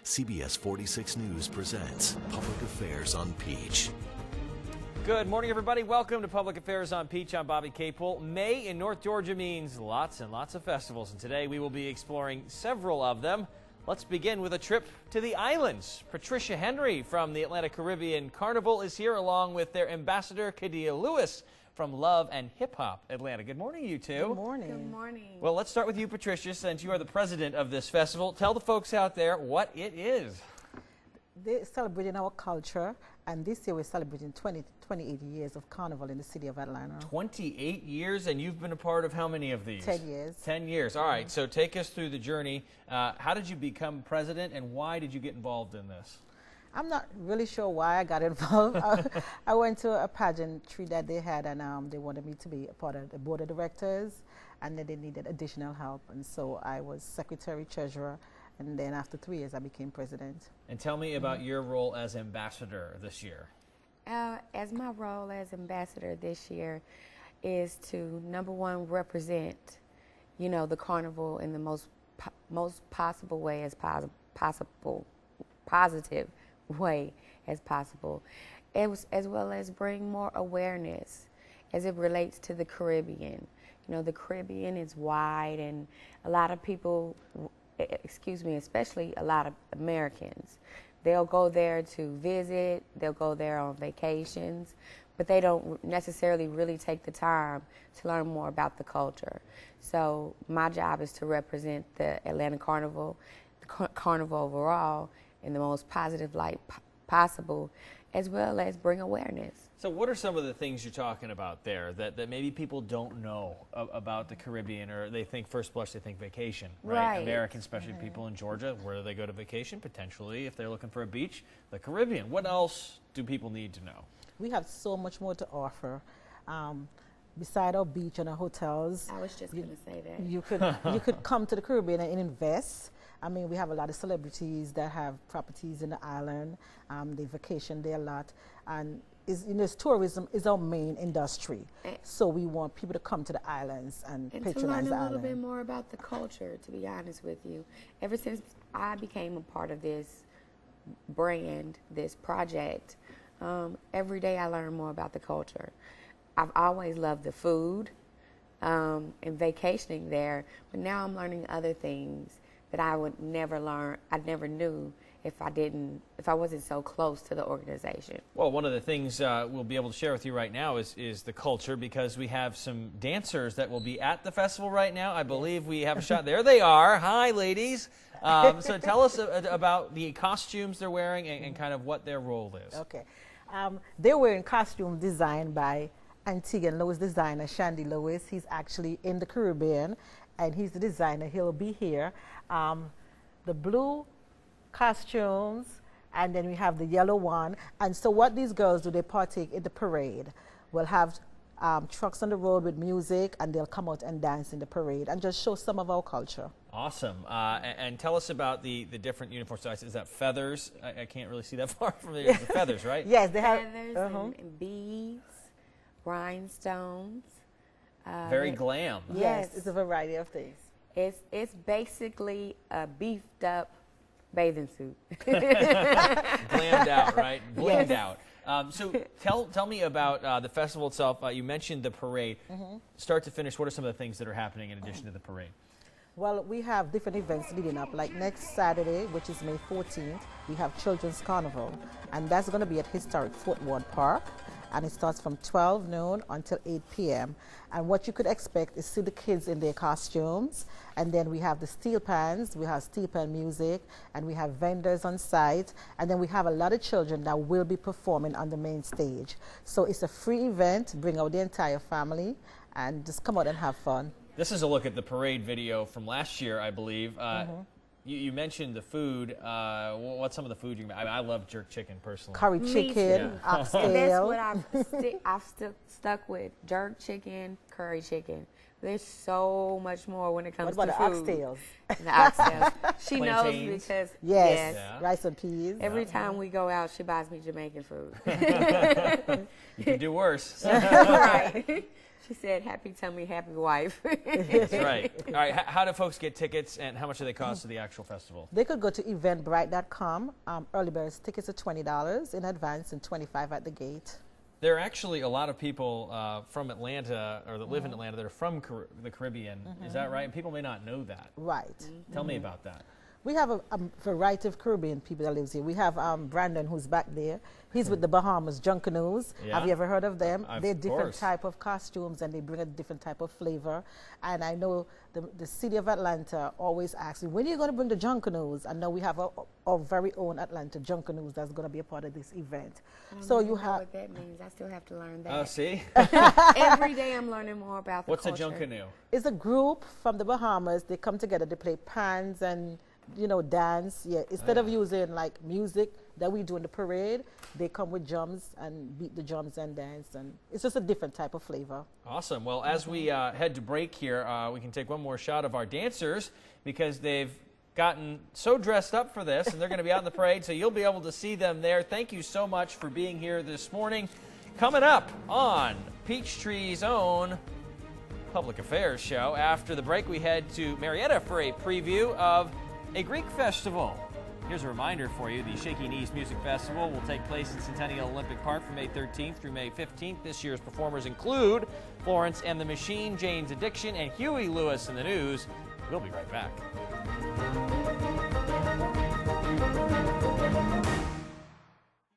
CBS 46 News presents Public Affairs on Peach. Good morning, everybody. Welcome to Public Affairs on Peach. I'm Bobby Capel. May in North Georgia means lots and lots of festivals, and today we will be exploring several of them. Let's begin with a trip to the islands. Patricia Henry from the Atlanta Caribbean Carnival is here along with their ambassador, Kadia Lewis from Love and Hip Hop Atlanta. Good morning, you two. Good morning. Good morning. Well, let's start with you, Patricia, since you are the president of this festival. Tell the folks out there what it is. They're celebrating our culture, and this year we're celebrating 28 years of Carnival in the city of Atlanta. 28 years, and you've been a part of how many of these? 10 years. 10 years. All right, so take us through the journey. How did you become president, and why did you get involved in this? I'm not really sure why I got involved. I went to a pageantry that they had, and they wanted me to be a part of the board of directors, and then they needed additional help, and so I was secretary, treasurer, and then after 3 years I became president. And tell me about your role as ambassador this year. As my role as ambassador this year is to, number one, represent, the carnival in the most possible way as positive way as possible, as well as bring more awareness as it relates to the Caribbean. The Caribbean is wide, and a lot of people, especially a lot of Americans, they'll go there to visit, they'll go there on vacations, but they don't necessarily really take the time to learn more about the culture. So my job is to represent the Atlanta Carnival, the Carnival overall, in the most positive light possible, as well as bring awareness. So what are some of the things you're talking about there that maybe people don't know about the Caribbean, or they think first blush they think vacation, right? Americans, especially people in Georgia, where do they go to vacation? Potentially, if they're looking for a beach, the Caribbean. What else do people need to know? We have so much more to offer. Beside our beach and our hotels, I was just going to say that. You could come to the Caribbean and invest. I mean, we have a lot of celebrities that have properties in the island. They vacation there a lot. And tourism is our main industry. So we want people to come to the islands and patronize the island. And to learn a little bit more about the culture, to be honest with you. Ever since I became a part of this brand, this project, every day I learn more about the culture. I've always loved the food and vacationing there, but now I'm learning other things that I would never learn. I never knew if I wasn't so close to the organization. Well, one of the things we'll be able to share with you right now is the culture, because we have some dancers that will be at the festival right now. I believe we have a shot. There they are. Hi, ladies. So tell us about the costumes they're wearing and kind of what their role is. Okay. They're wearing costumes designed by Antigua & Lewis designer Shandy Lewis. He's actually in the Caribbean, and he's the designer. He'll be here. The blue costumes, and then we have the yellow one. And so what these girls do, they partake in the parade. We'll have trucks on the road with music, and they'll come out and dance in the parade and just show some of our culture. Awesome. And tell us about the different uniform styles. Is that feathers? I can't really see that far from there. The feathers, right? Yes, they have feathers and beads, rhinestones. Very glam. Yes, it's a variety of things. It's basically a beefed up bathing suit. Glammed out, right? Blinged Yes. out. So tell me about the festival itself. You mentioned the parade. Start to finish, what are some of the things that are happening in addition to the parade? Well, we have different events leading up. Like next Saturday, which is May 14th, we have Children's Carnival, and that's going to be at historic Fort Ward Park. And it starts from 12 noon until 8 p.m. And what you could expect is see the kids in their costumes. And then we have the steel pans, we have steel pan music, and we have vendors on site. And then we have a lot of children that will be performing on the main stage. So it's a free event. Bring out the entire family and just come out and have fun. This is a look at the parade video from last year, I believe. You mentioned the food. What's some of the food you? I love jerk chicken personally. Curry chicken, oxtail. And that's what I've stuck with: jerk chicken, curry chicken. There's so much more when it comes to food. What about the oxtails? The oxtails. She knows Plantains. because Yes, Yeah. rice and peas. every time we go out, she buys me Jamaican food. You can do worse. Right. She said, happy tummy, happy wife. That's right. All right, how do folks get tickets, and how much do they cost to the actual festival? They could go to eventbrite.com. Early birds tickets are $20 in advance and $25 at the gate. There are actually a lot of people from Atlanta, or that live in Atlanta, that are from the Caribbean. Is that right? And people may not know that. Right. Tell me about that. We have a variety of Caribbean people that lives here. We have Brandon, who's back there. He's with the Bahamas Junkanoo. Yeah. Have you ever heard of them? Of They're different course. type of costumes, and they bring a different type of flavor. And I know the city of Atlanta always asks me, when are you going to bring the Junkanoos? I know we have our very own Atlanta Junkanoos that's going to be a part of this event. So you know have what that means. I still have to learn that. Oh, see? Every day I'm learning more about the What's a culture. Junkanoo? it's a group from the Bahamas. They come together. They play pans and dance. Yeah, instead of using like music that we do in the parade, they come with drums and beat the drums and dance, and it's just a different type of flavor. Awesome. Well, as we head to break here, we can take one more shot of our dancers, because they've gotten so dressed up for this, and they're going to be out in the parade, so you'll be able to see them there. Thank you so much for being here this morning. Coming up on Peachtree's own Public Affairs show, after the break we head to Marietta for a preview of a Greek festival. Here's a reminder for you. The Shaky Knees Music Festival will take place in Centennial Olympic Park from May 13th through May 15th. This year's performers include Florence and the Machine, Jane's Addiction, and Huey Lewis in the News. We'll be right back.